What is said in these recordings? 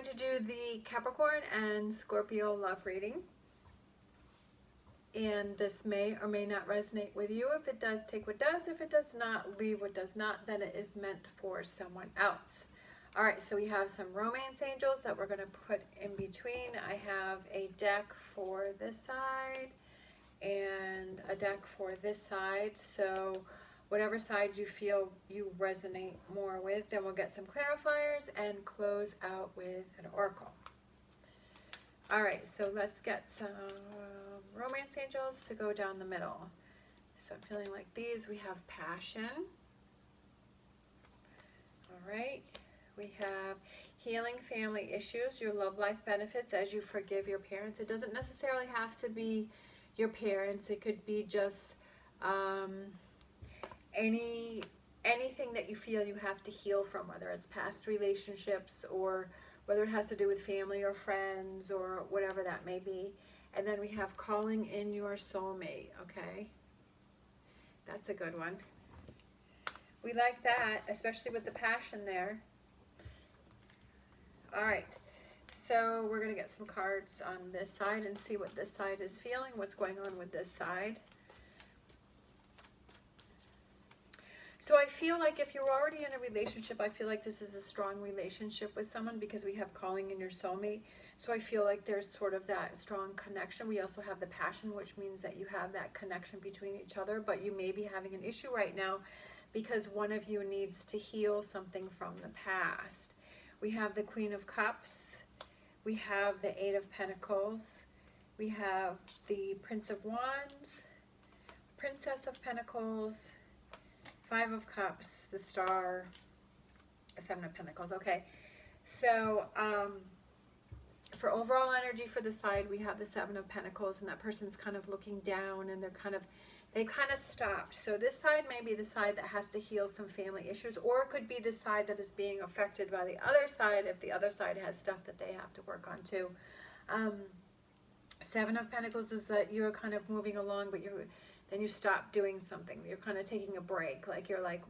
going to do the Capricorn and Scorpio love reading. And this may or may not resonate with you. If it does, take what does. If it does not, leave what does not. Then it is meant for someone else. All right, so we have some romance angels that we're going to put in between. I have a deck for this side and a deck for this side. So whatever side you feel you resonate more with, then we'll get some clarifiers and close out with an oracle. All right, so let's get some romance angels to go down the middle. So I'm feeling like these. We have passion. All right, we have healing family issues, your love life benefits as you forgive your parents. It doesn't necessarily have to be your parents. It could be just anything that you feel you have to heal from, whether it's past relationships or whether it has to do with family or friends or whatever that may be. And then we have calling in your soulmate, okay? That's a good one. We like that, especially with the passion there. All right, so we're gonna get some cards on this side and see what this side is feeling, what's going on with this side. So I feel like if you're already in a relationship, I feel like this is a strong relationship with someone because we have calling in your soulmate. So I feel like there's sort of that strong connection. We also have the passion, which means that you have that connection between each other, but you may be having an issue right now because one of you needs to heal something from the past. We have the Queen of Cups. We have the Eight of Pentacles. We have the Prince of Wands, Princess of Pentacles, Five of Cups, the Star, Seven of Pentacles. Okay, so for overall energy for the side, we have the Seven of Pentacles, and that person's kind of looking down, and they kind of stopped. So this side may be the side that has to heal some family issues, or it could be the side that is being affected by the other side if the other side has stuff that they have to work on too. Seven of Pentacles is that you're kind of moving along, but then you stop doing something. You're kind of taking a break. Like you're like,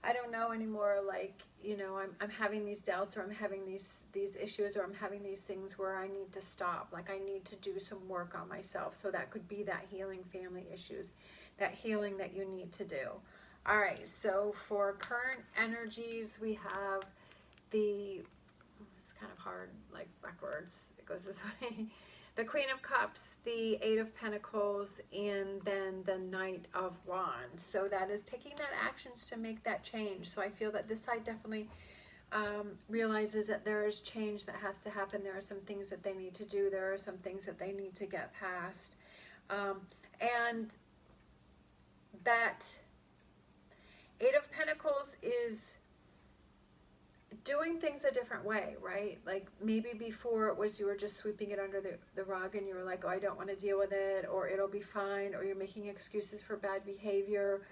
I don't know anymore. Like, you know, I'm having these doubts, or I'm having these issues, or I'm having these things where I need to stop. Like I need to do some work on myself. So that could be that healing family issues, that healing that you need to do. All right. So for current energies, we have it's kind of hard, like backwards. It goes this way. The Queen of Cups, the Eight of Pentacles, and then the Knight of Wands. So that is taking that actions to make that change. So I feel that this side definitely realizes that there is change that has to happen. There are some things that they need to do. There are some things that they need to get past. And that Eight of Pentacles is doing things a different way, right? Like maybe before it was you were just sweeping it under the rug and you were like, oh, I don't want to deal with it, or it'll be fine, or you're making excuses for bad behavior.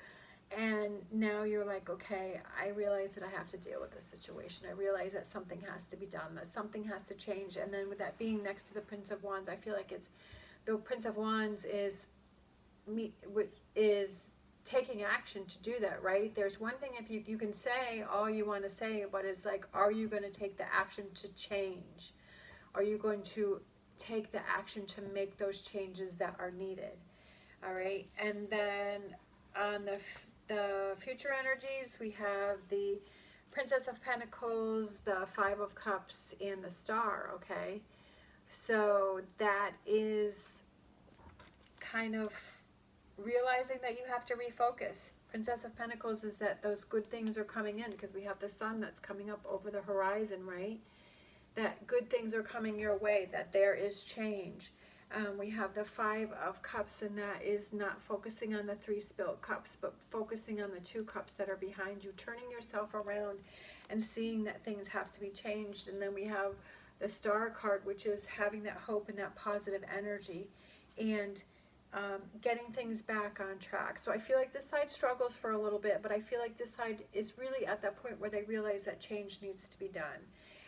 And now you're like, okay, I realize that I have to deal with this situation. I realize that something has to be done, that something has to change. And then with that being next to the Prince of Wands, I feel like the Prince of Wands is taking action to do that, right? There's one thing if you can say all you want to say, but it's like, are you going to take the action to change? Are you going to take the action to make those changes that are needed? All right, and then on the future energies, we have the Princess of Pentacles, the Five of Cups, and the Star, okay? So that is kind of realizing that you have to refocus. Princess of Pentacles is that those good things are coming in because we have the sun that's coming up over the horizon, right? That good things are coming your way, that there is change. We have the Five of Cups, and that is not focusing on the 3 spilt cups, but focusing on the 2 cups that are behind you, turning yourself around and seeing that things have to be changed. And then we have the Star card, which is having that hope and that positive energy and getting things back on track. So I feel like this side struggles for a little bit, but I feel like this side is really at that point where they realize that change needs to be done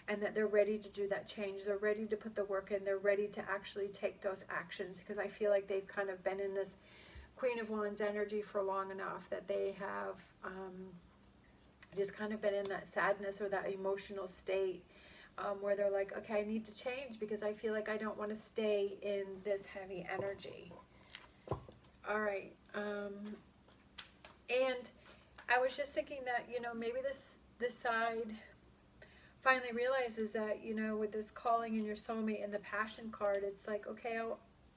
and that they're ready to do that change. They're ready to put the work in. They're ready to actually take those actions because I feel like they've kind of been in this Queen of Wands energy for long enough that they have just kind of been in that sadness or that emotional state where they're like, okay, I need to change because I feel like I don't want to stay in this heavy energy. All right. And I was just thinking that, you know, maybe this side finally realizes that, you know, with this calling in your soulmate and the passion card, it's like, okay,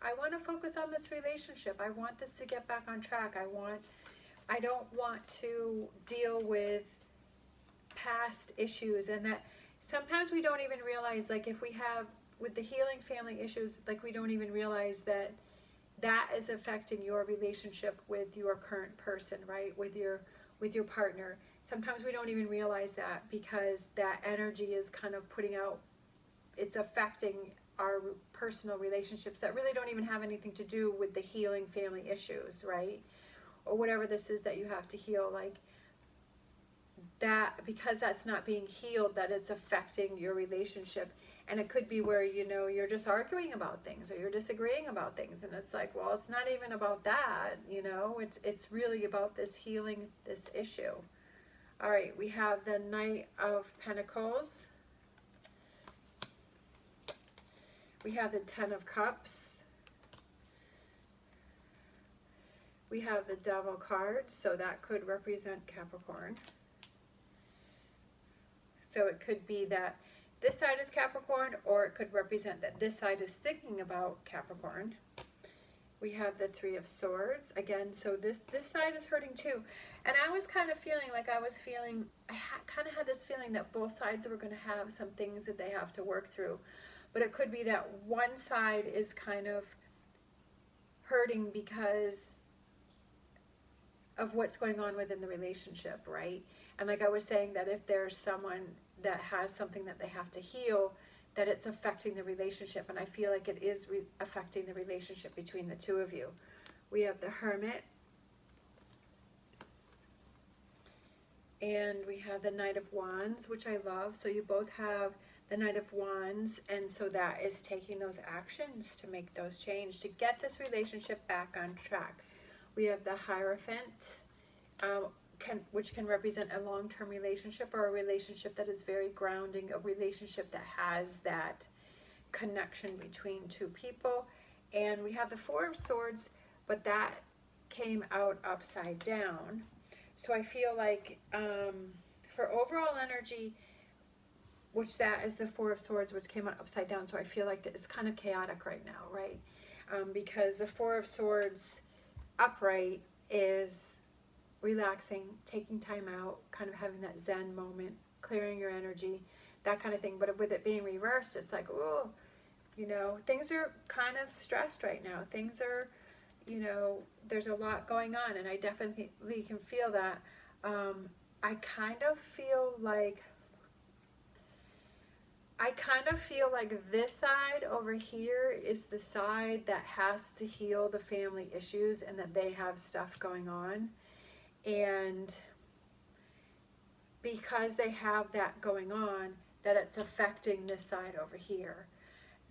I want to focus on this relationship. I want this to get back on track. I don't want to deal with past issues. And that sometimes we don't even realize, like if we have with the healing family issues, like we don't even realize that that is affecting your relationship with your current person, right? With your partner. Sometimes we don't even realize that because that energy is kind of putting out, it's affecting our personal relationships that really don't even have anything to do with the healing family issues, right? Or whatever this is that you have to heal, like that, because that's not being healed, that it's affecting your relationship. And it could be where, you know, you're just arguing about things or you're disagreeing about things, and it's like, well, it's not even about that, you know, it's really about this healing this issue. All right, we have the Knight of Pentacles. We have the Ten of Cups. We have the Devil card, so that could represent Capricorn. So it could be that this side is Capricorn, or it could represent that this side is thinking about Capricorn. We have the Three of Swords again, so this side is hurting too. And I was kind of feeling like I kind of had this feeling that both sides were going to have some things that they have to work through. But it could be that one side is kind of hurting because of what's going on within the relationship, right? And like I was saying, that if there's someone that has something that they have to heal, that it's affecting the relationship. And I feel like it is affecting the relationship between the two of you. We have the Hermit. And we have the Knight of Wands, which I love. So you both have the Knight of Wands. And so that is taking those actions to make those change, to get this relationship back on track. We have the Hierophant, which can represent a long-term relationship or a relationship that is very grounding, a relationship that has that connection between two people. And we have the Four of Swords, but that came out upside down. So I feel like for overall energy, which that is the Four of Swords, which came out upside down, so I feel like it's kind of chaotic right now, right? Because the Four of Swords upright is relaxing, taking time out, kind of having that Zen moment, clearing your energy, that kind of thing. But with it being reversed, it's like, oh, you know, things are kind of stressed right now. Things are, you know, there's a lot going on, and I definitely can feel that. I kind of feel like this side over here is the side that has to heal the family issues, and that they have stuff going on. And because they have that going on, that it's affecting this side over here.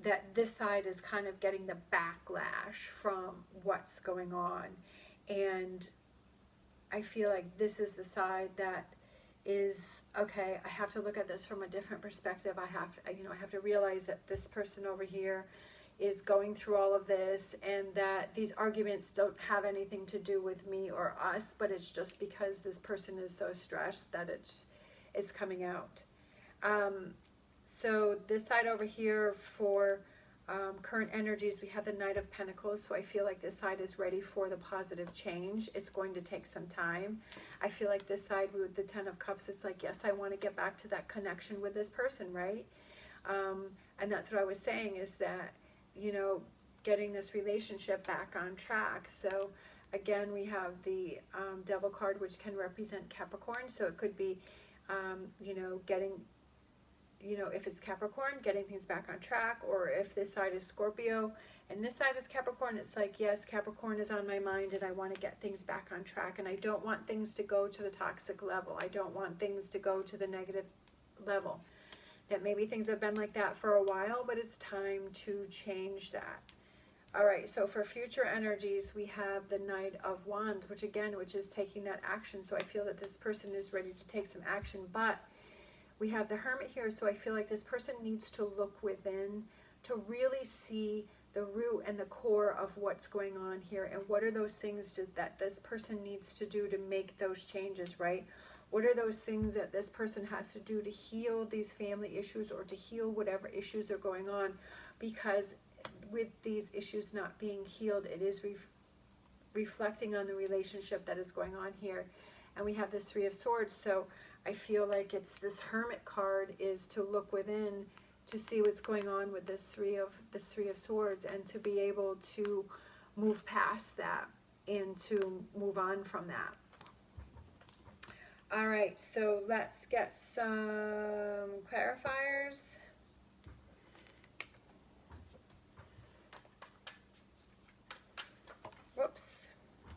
That this side is kind of getting the backlash from what's going on. And I feel like this is the side that is, okay, I have to look at this from a different perspective. I have to realize that this person over here is going through all of this, and that these arguments don't have anything to do with me or us, but it's just because this person is so stressed that it's coming out. So this side over here for current energies, we have the Knight of Pentacles. So I feel like this side is ready for the positive change. It's going to take some time. I feel like this side with the Ten of Cups, it's like, yes, I want to get back to that connection with this person, right? And that's what I was saying, is that, you know, getting this relationship back on track. So again, we have the Devil card, which can represent Capricorn. So it could be, you know, getting, you know, if it's Capricorn, getting things back on track. Or if this side is Scorpio and this side is Capricorn, it's like, yes, Capricorn is on my mind and I want to get things back on track. And I don't want things to go to the toxic level. I don't want things to go to the negative level. That maybe things have been like that for a while, but it's time to change that. All right, so for future energies, we have the Knight of Wands, which is taking that action. So I feel that this person is ready to take some action, but We have the Hermit here, so I feel like this person needs to look within to really see the root and the core of what's going on here, and what are those things that this person needs to do to make those changes, right? What are those things that this person has to do to heal these family issues, or to heal whatever issues are going on? Because with these issues not being healed, it is reflecting on the relationship that is going on here. And we have this Three of Swords, so I feel like it's this Hermit card is to look within to see what's going on with this Three of Swords, and to be able to move past that and to move on from that. All right, so let's get some clarifiers. Whoops,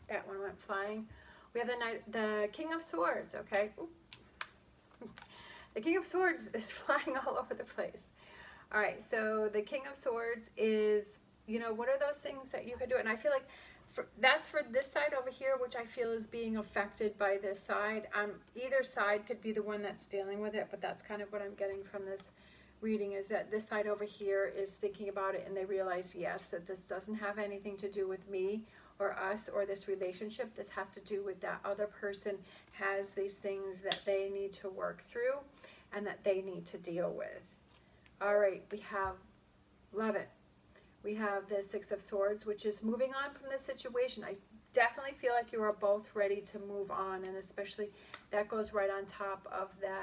that one went flying. We have the King of Swords, okay? Ooh. The King of Swords is flying all over the place. All right, so the King of Swords is, you know, what are those things that you could do? And I feel like that's for this side over here, which I feel is being affected by this side. Either side could be the one that's dealing with it, but that's kind of what I'm getting from this reading, is that this side over here is thinking about it, and they realize, yes, that this doesn't have anything to do with me or us or this relationship. This has to do with that other person has these things that they need to work through and that they need to deal with. All right, we have, love it. We have the Six of Swords, which is moving on from this situation. I definitely feel like you are both ready to move on, and especially that goes right on top of the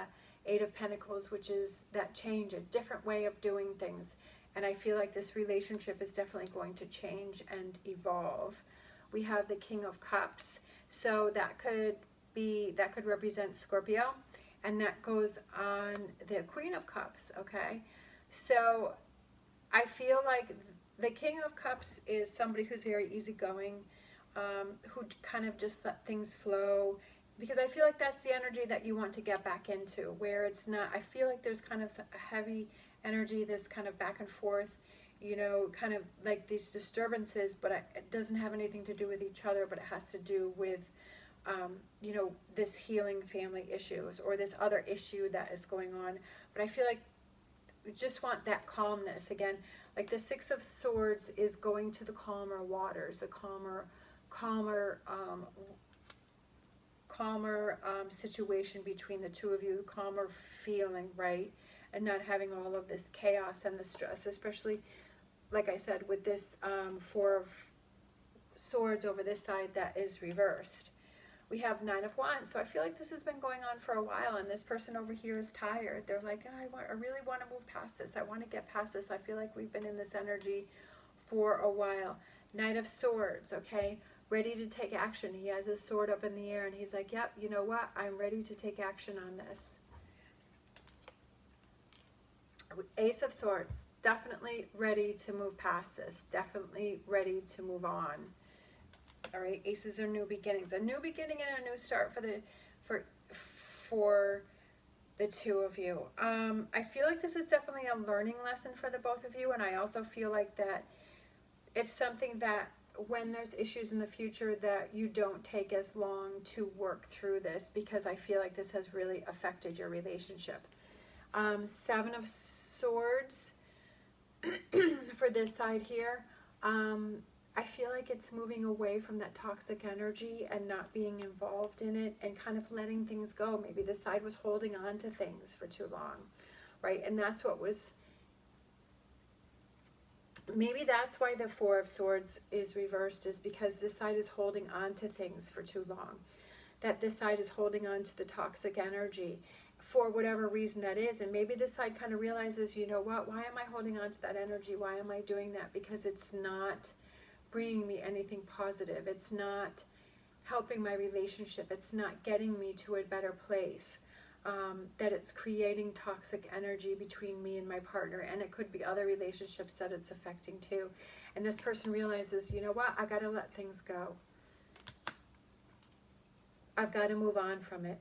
Eight of Pentacles, which is that change, a different way of doing things. And I feel like this relationship is definitely going to change and evolve. We have the King of Cups, so that could represent Scorpio, and that goes on the Queen of Cups, okay? So I feel like the King of Cups is somebody who's very easygoing, who kind of just let things flow, because I feel like that's the energy that you want to get back into, where it's not, I feel like there's kind of a heavy energy, this kind of back and forth, you know, kind of like these disturbances, but it doesn't have anything to do with each other, but it has to do with, you know, this healing family issues or this other issue that is going on. But I feel like we just want that calmness again. Like the Six of Swords is going to the calmer waters, the calmer situation between the two of you, calmer feeling, right? And not having all of this chaos and the stress, especially, like I said, with this Four of Swords over this side that is reversed. We have Nine of Wands, so I feel like this has been going on for a while, and this person over here is tired. They're like, oh, I really want to move past this. I want to get past this. I feel like we've been in this energy for a while. Knight of Swords, okay, ready to take action. He has his sword up in the air, and he's like, yep, you know what? I'm ready to take action on this. Ace of Swords, definitely ready to move past this. Definitely ready to move on. All right, aces are new beginnings. A new beginning and a new start for the two of you. I feel like this is definitely a learning lesson for the both of you, and I also feel like that it's something that when there's issues in the future that you don't take as long to work through this, because I feel like this has really affected your relationship. Seven of Swords for this side here. I feel like it's moving away from that toxic energy and not being involved in it and kind of letting things go. Maybe this side was holding on to things for too long, right? And that's what was, maybe that's why the Four of Swords is reversed, is because this side is holding on to things for too long. That this side is holding on to the toxic energy for whatever reason that is. And maybe this side kind of realizes, you know what, why am I holding on to that energy? Why am I doing that? Because it's not bringing me anything positive. It's not helping my relationship. It's not getting me to a better place. That it's creating toxic energy between me and my partner, and it could be other relationships that it's affecting too. And this person realizes, you know what, I got to let things go. I've got to move on from it.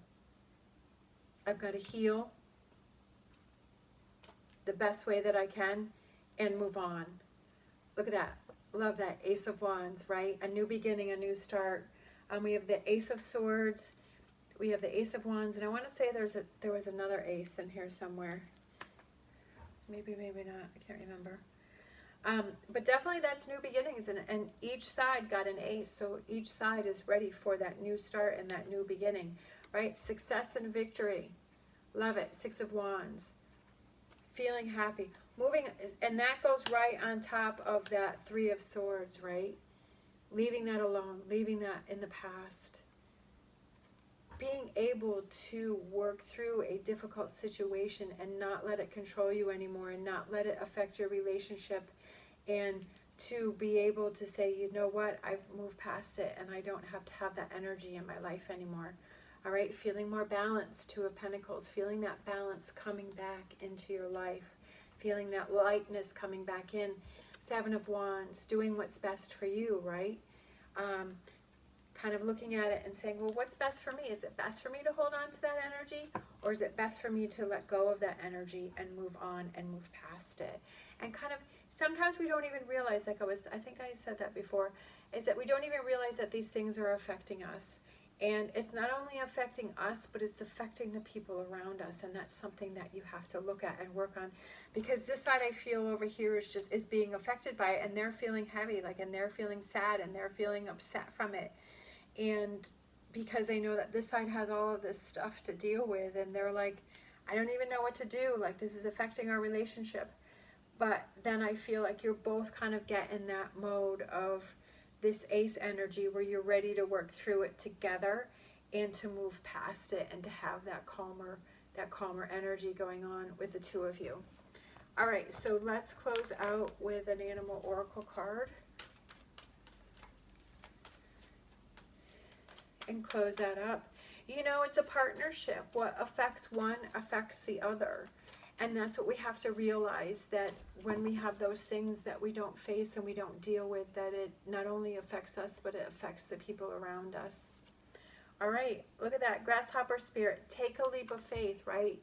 I've got to heal the best way that I can and move on. Look at that. Love that. Ace of Wands, right? A new beginning, a new start. We have the Ace of Swords We have the Ace of Wands, and I want to say there was another ace in here somewhere. Maybe, maybe not. I can't remember. But definitely that's new beginnings, and each side got an ace, so each side is ready for that new start and that new beginning, right? Success and victory. Love it. Six of Wands. Feeling happy. Moving, and that goes right on top of that Three of Swords, right? Leaving that alone, leaving that in the past. Being able to work through a difficult situation and not let it control you anymore, and not let it affect your relationship, and to be able to say, you know what, I've moved past it and I don't have to have that energy in my life anymore. All right, feeling more balanced. Two of Pentacles, feeling that balance coming back into your life, feeling that lightness coming back in. Seven of Wands, doing what's best for you, right? Kind of looking at it and saying, well, what's best for me? Is it best for me to hold on to that energy, or is it best for me to let go of that energy and move on and move past it? And kind of, sometimes we don't even realize, like I think I said that before, is that we don't even realize that these things are affecting us. And it's not only affecting us, but it's affecting the people around us. And that's something that you have to look at and work on. Because this side, I feel over here is being affected by it, and they're feeling heavy, like, and they're feeling sad, and they're feeling upset from it. And because they know that this side has all of this stuff to deal with, and they're like, I don't even know what to do. Like, this is affecting our relationship. But then I feel like you're both kind of getting that mode of this ace energy where you're ready to work through it together and to move past it and to have that calmer energy going on with the two of you. All right, so let's close out with an animal oracle card and close that up. You know, it's a partnership. What affects one affects the other. And that's what we have to realize, that when we have those things that we don't face and we don't deal with, that it not only affects us, but it affects the people around us. All right, look at that. Grasshopper spirit. Take a leap of faith, right?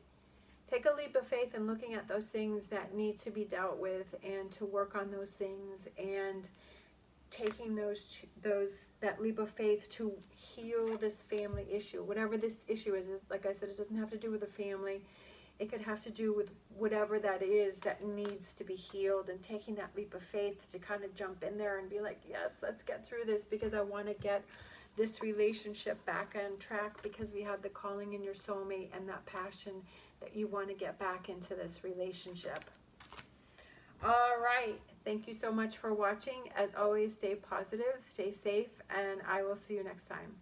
Take a leap of faith in looking at those things that need to be dealt with, and to work on those things, and taking that leap of faith to heal this family issue. Whatever this issue is, like I said, it doesn't have to do with the family. It could have to do with whatever that is that needs to be healed, and taking that leap of faith to kind of jump in there and be like, yes, let's get through this, because I want to get this relationship back on track, because we have the calling in your soulmate and that passion that you want to get back into this relationship. All right. Thank you so much for watching. As always, stay positive, stay safe, and I will see you next time.